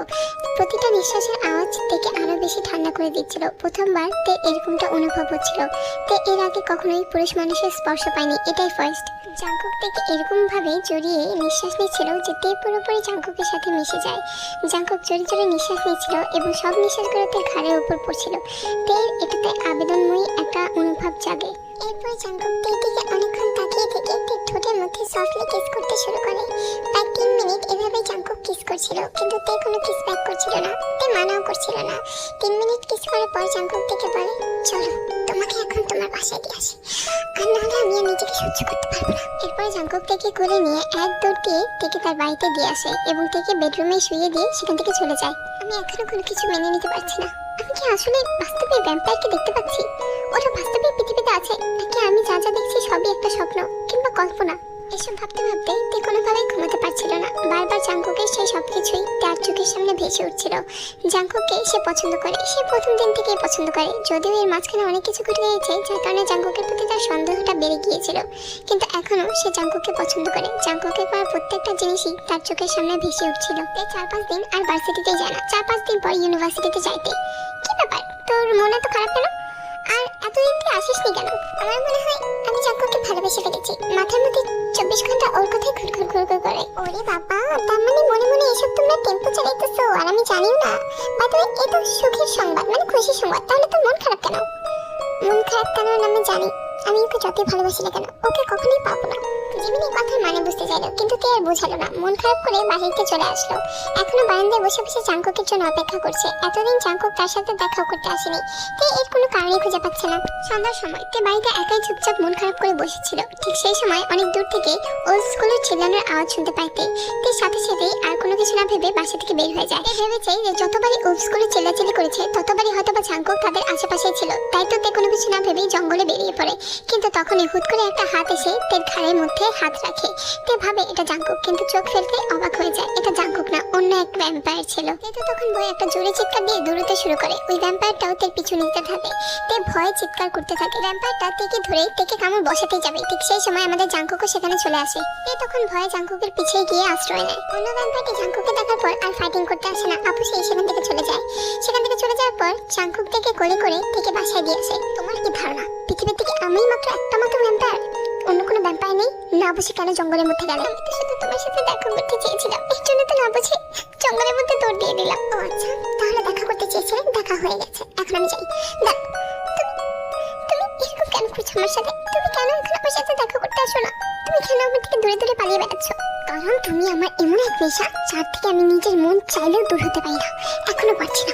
S1: প্রতিটা নিঃশ্বাসের আওয়াজ থেকে আরো বেশি ঠান্ডা করে দিচ্ছিল। প্রথমবার তে এরকমটা অনুভব হচ্ছিল। তে এর আগে কখনোই পুরুষ মানুষের স্পর্শ পায়নি, এটাই ফার্স্ট। জাঙ্কুক থেকে এরকম ভাবে জড়িয়ে নিঃশ্বাস নিচ্ছিল যে তে পুরোপুরি জাঙ্কুকের সাথে মিশে যায়। জাঙ্কুক জোরে জোরে নিঃশ্বাস নিচ্ছিল এবং সব নিঃশ্বাসগুলো তের ঘাড়ের উপর পড়ছিল। তের এটাতে আবেদনময়ী একটা অনুভব জাগে। এরপর জাঙ্কুক তের দিকে অনেকক্ষণ তাকিয়ে থেকে তের ঠোঁটের মধ্যে সফটলি কিস করতে শুরু করে। প্রায় 3 মিনিট এভাবে জাঙ্কুক কিস করছিল, কিন্তু তে কোনো কিস ব্যাক করছিল না, তে মানাও করছিল না। 3 মিনিট কিস করার পর জাঙ্কুক থেকে বলে, চলো তোমাকে এখন তোমার বাসায় দিয়ে আসি, আর নাহলে আমি আর নিজেকে সহ্য করতে পারবো না। এরপর জাঙ্কুক থেকে করে নিয়ে এক দৌড় দিয়ে তেকে তার বাড়িতে দিয়ে আসে এবং তেকে বেডরুমে শুয়ে দিয়ে সেখান থেকে চলে যায়। আমি এখনো কোনো কিছু মেনে নিতে পারছি না, আমি কি আসলে বাস্তবে ভ্যাম্পায়ারকে দেখতে পাচ্ছি? ওরা বাস্তবে পৃথিবীতে আছে নাকি আমি যা যা দেখছি সবই একটা স্বপ্ন কিংবা কল্পনা? এসব ভাবতে ভাবতে তে কোনোভাবেই ঘুমাতে পারছিল না। বারবার জাঙ্কুকের সেই সবকিছুই তার চোখের সামনে ভেসে উঠছিল। জাঙ্কুককে সে পছন্দ করে, সে প্রথম দিন থেকেই পছন্দ করে। যদিও এর মাঝখানে অনেক কিছু ঘটে গিয়েছে যার কারণে জাঙ্কুকের প্রতি তার সন্দেহটা বেড়ে গিয়েছিল, কিন্তু এখনো সে জাঙ্কুককে পছন্দ করে। জাঙ্কুকে করা প্রত্যেকটা জিনিসই তার চোখের সামনে ভেসে উঠছিল। তে 4-5 দিন আর ভার্সিটিতে যায় না, 4-5 দিন পর ইউনিভার্সিটিতে যাইতে। কি ব্যাপার, তোর মনে তো খারাপ কেন? আর এতদিন তুই আসিসনি কেন? আমার মনে হয় আমি জাঙ্কুককে ভালোবেসে ফেলেছি। মাথার মধ্যে 24 ঘন্টা ওর কথাই ঘুরঘুর ঘুরঘুর করে। ওরে বাবা, তার মানে মনে মনে এসব তোমরা টেম্পো চালাইতেছো আর আমি জানিও না? বা তুমি এ তো সুখের সংবাদ, মানে খুশির সংবাদ। তাহলে তো মন খারাপ কেন? মন খারাপ কেন আমি জানি। আমি ওকে যতই ভালোবাসি না কেন ওকে কখনোই পাবো না। জিমিনি কথার মানে বুঝতে চাইলো, কিন্তু তে আর বোঝালো না। মন খারাপ করে বাড়িতে চলে আসলো। এখনো বারান্দায় বসে বসে জাঙ্কুকের জন্য অপেক্ষা করছে। এতদিন জাঙ্কুক তার সাথে দেখাও করতে আসেনি। তে এর কোনো কারণই খুঁজে পাচ্ছে না। সন্ধ্যার সময় তে বাড়িতে একাই চুপচাপ মন খারাপ করে বসেছিল। ঠিক সেই সময় অনেক দূর থেকে ওল্ড স্কুলের চিল্লানোর আওয়াজ শুনতে পাইতে তে সাথে সাথেই আর কোনো কিছু না ভেবে বাসা থেকে বের হয়ে যায়। তে ভেবেছে যে যতবারই ওল্ড স্কুলে চিল্লাচিল্লি করেছে ততবারই হয়তো বা জাঙ্কুক তাদের আশেপাশেই ছিল, তাই তো তে কোনো কিছু না ভেবেই জঙ্গলে বেরিয়ে পড়ে। কিন্তু তখনই হুট করে একটা হাত এসে তের ঘাড়ের মধ্যে হাত রাখে। তে ভাবে এটা জাঙ্কুক, কিন্তু চোখ ফেলতে অবাক হয়ে যায় এটা জাঙ্কুক না, অন্য এক ভ্যাম্পায়ার ছিল। তে তো তখন ভয়ে একটা জোরে চিৎকার দিয়ে দৌড়তে শুরু করে। ওই ভ্যাম্পায়ারটাও তের পিছু নিতে থাকে। তে ভয়ে চিৎকার করতে থাকে। ভ্যাম্পায়ারটা তেকে ধরে তেকে কামড় বসাতেই যাবে, ঠিক সেই সময় আমাদের জাঙ্কুকও সেখানে চলে আসে। তে তখন ভয়ে জাঙ্কুকের পিছে গিয়ে আশ্রয় নেয়। অন্য ভ্যাম্পায়ারটি জাঙ্কুককে দেখার পর আর ফাইটিং করতে আসে না, আপু সেই সেখান থেকে চলে যায়। সেখান থেকে চলে যাওয়ার পর জাঙ্কুক থেকে কোলে করে তেকে বাসায় দিয়ে আসে। তোমার কি ধারণা পৃথিবীর থেকে আমিই মাত্র একটা মাত্র ভ্যাম্পায়ার? অন্য কোনো ভ্যাম্পায়ার নেই? না বুঝে কেন জঙ্গলের মধ্যে গেলে? আমি তো শুধু তোমার সাথে দেখা করতে চেয়েছিলাম, এর জন্য তো না বুঝে জঙ্গলের মধ্যে দৌড় দিয়ে দিলাম। ও আচ্ছা, তাহলে দেখা করতে চেয়েছিলেন, দেখা হয়ে গেছে, এখন আমি যাই। তুমি এরকম কেন করছো আমার সাথে? তুমি কেন এখন আমার সাথে দেখা করতে আসো না? তুমি কেন আমার থেকে দূরে দূরে পালিয়ে বেড়াচ্ছ? কারণ তুমি আমার এমন এক নেশা যার থেকে আমি নিজের মন চাইলেও দূর হতে পারি না, এখনো পারছি না।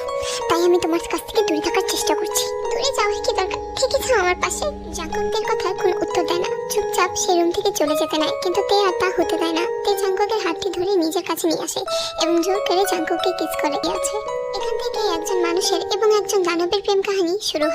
S1: তাই আমি তোমার কাছ থেকে দূরে থাকার চেষ্টা করছি। দূরে যাওয়ার কি দরকার, থেকেছো আমার পাশে। জাঙ্কুকের কথার কোনো উত্তর দেয় না, চুপচাপ সে রুম থেকে চলে যেতে নেয়, কিন্তু তে আর তা হতে দেয় না। তে জাঙ্কুকের হাতটি ধরে নিজের কাছে নিয়ে আসে এবং জোর করে জাঙ্কুককে কিস করে আছে। এখান থেকে একজন মানুষের এবং একজন দানবের প্রেম কাহিনী শুরু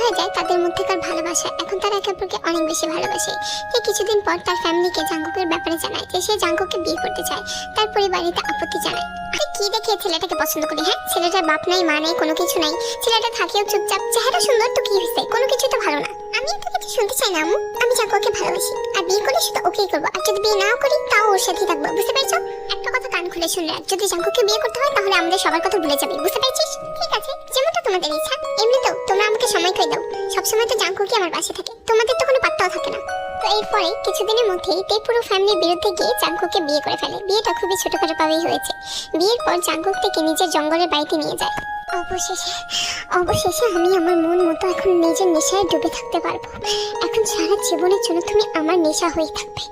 S1: হয়ে যায় তাদের মধ্যেকার ভালোবাসা। এখন তারা একে অপরকে অনেক বেশি ভালোবাসে। তে কিছুদিন পর তার ফ্যামিলিকে জাঙ্কুকের ব্যাপারে জানায় যে সে জাঙ্কুককে বিয়ে করতে চায়। তার পরিবারিতে আপত্তি জানায়। আরে কি দেখে ছেলেটাকে পছন্দ করি? হ্যাঁ, ছেলেটার বাপ নাই, মা নাই, কোনো কিছু নাই। ছেলেটা থাকেও চুপচাপ, চেহারা সুন্দর, তো কি হয়েছে? কোনো কিছু তো ভালো না। আমি তো কিছু শুনতে চাই না আম্মু, আমি জাঙ্কুককে ভালোবাসি আর বিয়ে করলে শুধু ওকেই করবো, আর যদি বিয়ে নাও করি তাও ওর সাথেই থাকবো, বুঝতে পেরেছো? একটা কথা কান খুলে শুনে রাখ, যদি জাঙ্কুককে বিয়ে করতে হয় তাহলে আমাদের সবার কথা ভুলে যাবি, বুঝতে পেরেছিস? ঠিক আছে, যেমনটা তোমাদের ইচ্ছা। এমনিতেও তোমরা আমাকে সময় করে দাও, সবসময় তো জাঙ্কুকই আমার পাশে থাকে, তোমাদের তো কোনো পাত্তাও থাকে না। তো এরপরে কিছুদিনের মধ্যেই তে পুরো ফ্যামিলির বিরুদ্ধে গিয়ে জাঙ্কুককে বিয়ে করে ফেলে। বিয়েটা খুবই ছোটখাটো ভাবেই হয়েছে। বিয়ের পর জাঙ্কুক থেকে নিজের জঙ্গলের বাড়িতে নিয়ে যায়। অবশেষে আমি আমার মন মতো এখন নিজের নেশায় ডুবে থাকতে পারবো। এখন সারা জীবনের জন্য তুমি আমার নেশা হয়ে থাকবে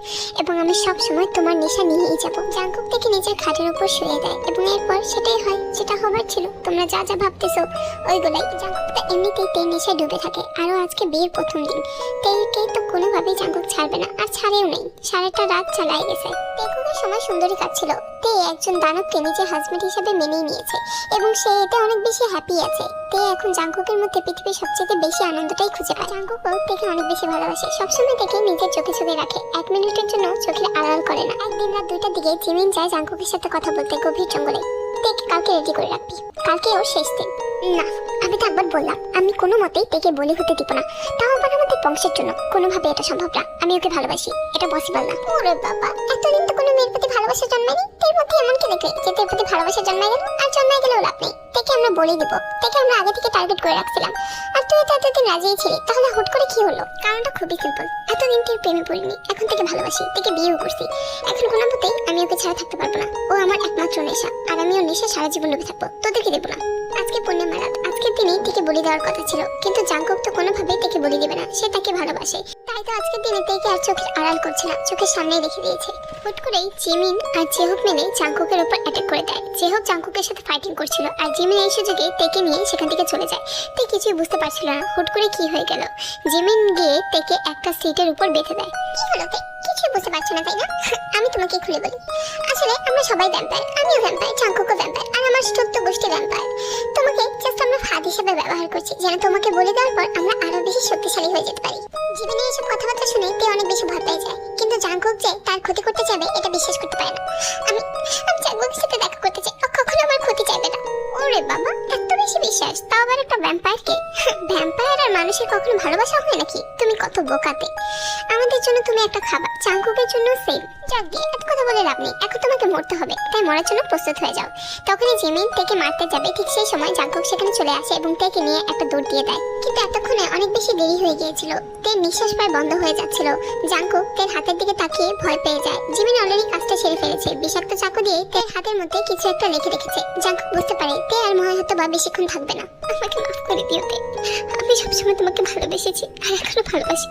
S1: এবং আমি সব সময় তোমার নেশা নিয়েই যাব। জাঙ্কুক থেকে নিজের খাটের উপর শুয়ে দেয় এবং এরপর সেটাই হয় যেটা হবার ছিল। তোমরা যা যা ভাবতেছো ওইগুলাই। জাঙ্কুকটা এমনিতেই তের নেশায় ডুবে থাকে। আরও আজকে বিয়ের প্রথম দিন। তেকে তো কোনোভাবেই জাঙ্কুক ছাড়বে না, আর ছাড়েও নেই। সারাটা রাত চালাই গেছে। তেকুকের সময় সুন্দরী কাটছিল। তে একজন দানবকে নিজের হাজবেন্ড হিসেবে মেনেই নিয়েছে এবং সে এতে অনেক বেশি হ্যাপি আছে। তে এখন জাঙ্কুকের মধ্যে পৃথিবীর সবচেয়ে বেশি আনন্দটাই খুঁজে পায়। জাঙ্কুকও তেকে অনেক বেশি ভালোবাসে, সবসময় তেকে নিজের চোখে চোখে রাখে, 1 মিনিটের জন্য চোখের আড়াল করে না। একদিন রাত 2টার দিকে জিমিন যায় জাঙ্কুকের সাথে কথা বলতে গভীর জঙ্গলে। তেকে কালকে রেডি করে রাখবি, কালকে ওর শেষ দিন। না, আমি তো একবার বললাম আমি কোনো মতেই তেকে বলি হতে দিব না, তাও আবার আমাদের বংশের জন্য। কোনোভাবে এটা সম্ভব না, আমি ওকে ভালোবাসি, এটা পসিবল না। ওরে বাবা, এতদিন তো কোনো মেয়ের প্রতি ভালোবাসা জন্মায়নি, তের মধ্যে এমন কি দেখলে যে তের প্রতি ভালোবাসা জন্মায় গেল? আর জন্মায় গেলেও লাভ নেই, তেকে আমরা বলেই দিব। তেকে আমরা আগে থেকে টার্গেট করে রাখছিলাম, আর তুই তো এতদিন রাজিই ছিলি, তাহলে হুট করে কি হলো? কারণটা খুবই সিম্পল, এতদিন তুই প্রেমে পড়িনি, এখন থেকে ভালোবাসি, তেকে বিয়েও করছি। এখন কোনো মতেই আমি ওকে ছাড়া থাকতে পারবো না। ও আমার একমাত্র নেশা, আর আমি ওর নেশা সারা জীবন ডুবে থাকবো, তোদেরকে দেবো না। আজকে পূর্ণিমা রাত, আজকের দিনে তেকে বলি দেওয়ার কথা ছিল, কিন্তু জাঙ্কুক তো কোনোভাবেই তেকে বলি দেবে না, সে তাকে ভালোবাসে। তাই তো আজকের দিনে তেকে আর চোখের আড়াল করছে না, চোখের সামনেই রেখে দিয়েছে। হুট করেই জিমিন আর জেহক মিলে জাঙ্কুকের উপর অ্যাটাক করে দেয়। জেহক জাঙ্কুকের সাথে ফাইটিং করছিল, আর জিমিন এই সুযোগে তেকে নিয়ে সেখান থেকে চলে যায়। তে কিছুই বুঝতে পারছিল না হুট করে কি হয়ে গেল। জিমিন গিয়ে তেকে একটা সিটের উপর বেঁধে দেয়। কি হলো তে, কিছুই বুঝতে পারছো না তাই না? আমি তোমাকে খুলে বলি, আসলে আমরা সবাই ভ্যাম্পায়ার, আমিও ভ্যাম্পায়ার, জাঙ্কুকও ভ্যাম্পায়ার, আর আমার চোদ্দ গোষ্ঠী ভ্যাম্পায়ার। তোমাকে জাস্ট আমরা ফাঁদ হিসেবে ব্যবহার করছি, যেন তোমাকে বলে দেওয়ার পর আমরা আরো বেশি শক্তিশালী হয়ে যেতে পারি। জীবনে এসব কথাবার্তা শুনে তে অনেক বেশি ভয় পেয়ে যায়, কিন্তু জাঙ্কুক যে তার ক্ষতি করতে চাইবে এটা বিশ্বাস করতে পারে না। আমি আমি জাঙ্কুকের সাথে দেখা করতে চাই, ও কখনো আমার ক্ষতি চাইবে না। ওরে বাবা, এত বেশি বিশ্বাস, তাও আবার একটা ভ্যাম্পায়ারকে। ভ্যাম্পায়ার আর মানুষের কখনো ভালোবাসা হয় নাকি? তুমি কত বোকাতে। আমাদের জন্য তুমি একটা খাবার, জাঙ্কুকের জন্য সেম। যাক গে, এত কথা বলে লাভ নেই, এখন তোমাকে মরতে হবে, তাই মরার জন্য প্রস্তুত হয়ে যাও। তখনই জিমিন তেকে মারতে যাবে, ঠিক সেই সময় জাঙ্কুক সেখানে চলে আসে এবং তেকে নিয়ে একটা দৌড় দিয়ে দেয়। কিন্তু এতক্ষণে অনেক বেশি দেরি হয়ে গিয়েছিল, তের নিঃশ্বাস প্রায় বন্ধ হয়ে যাচ্ছিল। জাঙ্কুক তের হাতের দিকে তাকিয়ে ভয় পেয়ে যায়। জিমিন অলরেডি কাজটা সেরে ফেলেছে, বিষাক্ত চাকু দিয়ে তের হাতের মধ্যে কিছু একটা লিখে রেখেছে। জাঙ্কুক বুঝতে পারে তে আর মনে হয়তো বা বেশিক্ষণ থাকবে না। আমাকে মাফ করে দিও তে, আমি সবসময় তোমাকে ভালোবেসেছি আর এখনো ভালোবাসি,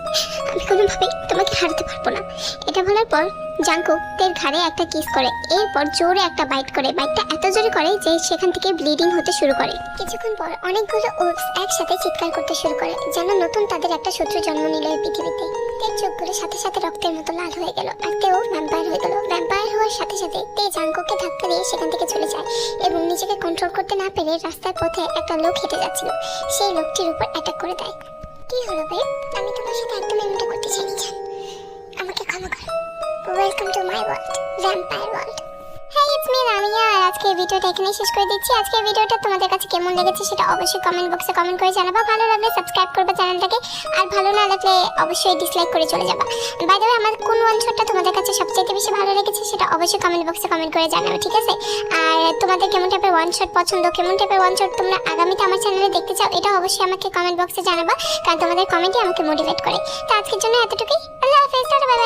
S1: আমি কোনোভাবেই তোমাকে হারাতে পারবো না। এটা বলার পর জাঙ্কুক তের ঘাড়ে একটা কিস করে, এরপর জোরে একটা বাইট করে। বাইটটা এত জোরে করে যে সেখান থেকে ব্লিডিং হতে শুরু করে। কিছুক্ষণ পর অনেকগুলো ওপস একসাথে চিৎকার করতে শুরু করে, যেন নতুন তাদের একটা শত্রু জন্ম নিল এই পৃথিবীতে। তের চোখগুলো সাথে সাথে রক্তের মতো লাল হয়ে গেল, আর তেও ভ্যাম্পায়ার হয়ে গেল। ভ্যাম্পায়ার হওয়ার সাথে সাথে তে জাঙ্কুককে ধাক্কা দিয়ে সেখান থেকে চলে যায় এবং নিজেকে কন্ট্রোল করতে না পেরে রাস্তার পথে একটা লোক হেঁটে যাচ্ছিল, সেই লোকটির উপর অ্যাটাক করে দেয়। কি হলো বেব? আমি তোমার সাথে একদম এমনটা করতে চাইনি, জান, আমাকে ক্ষমা করো। Welcome to my world, vampire world. হ্যাঁ, ইটস মি রামিয়া, আর আজকের ভিডিওটা এখানেই শেষ করে দিচ্ছি। আজকের ভিডিওটা তোমাদের কাছে কেমন লেগেছে সেটা অবশ্যই কমেন্ট বক্সে কমেন্ট করে জানাবা। ভালো লাগলে সাবস্ক্রাইব করবে চ্যানেলটাকে, আর ভালো না লাগলে অবশ্যই ডিসলাইক করে চলে যাবা। বাই দ্য ওয়ে, আমার কোন ওয়ান শটটা তোমাদের কাছে সবচেয়ে বেশি ভালো লেগেছে সেটা অবশ্যই কমেন্ট বক্সে কমেন্ট করে জানাবে, ঠিক আছে? আর তোমাদের কেমন টাইপের ওয়ান শট পছন্দ, কেমন টাইপের ওয়ান শট তোমরা আগামীতে আমার চ্যানেলে দেখতে চাও, এটা অবশ্যই আমাকে কমেন্ট বক্সে জানাবা, কারণ তোমাদের কমেন্টই আমাকে মোটিভেট করে। তো আজকের জন্য এতটুকুই। আল্লাহ হাফেজ, টাটা, বাই বাই।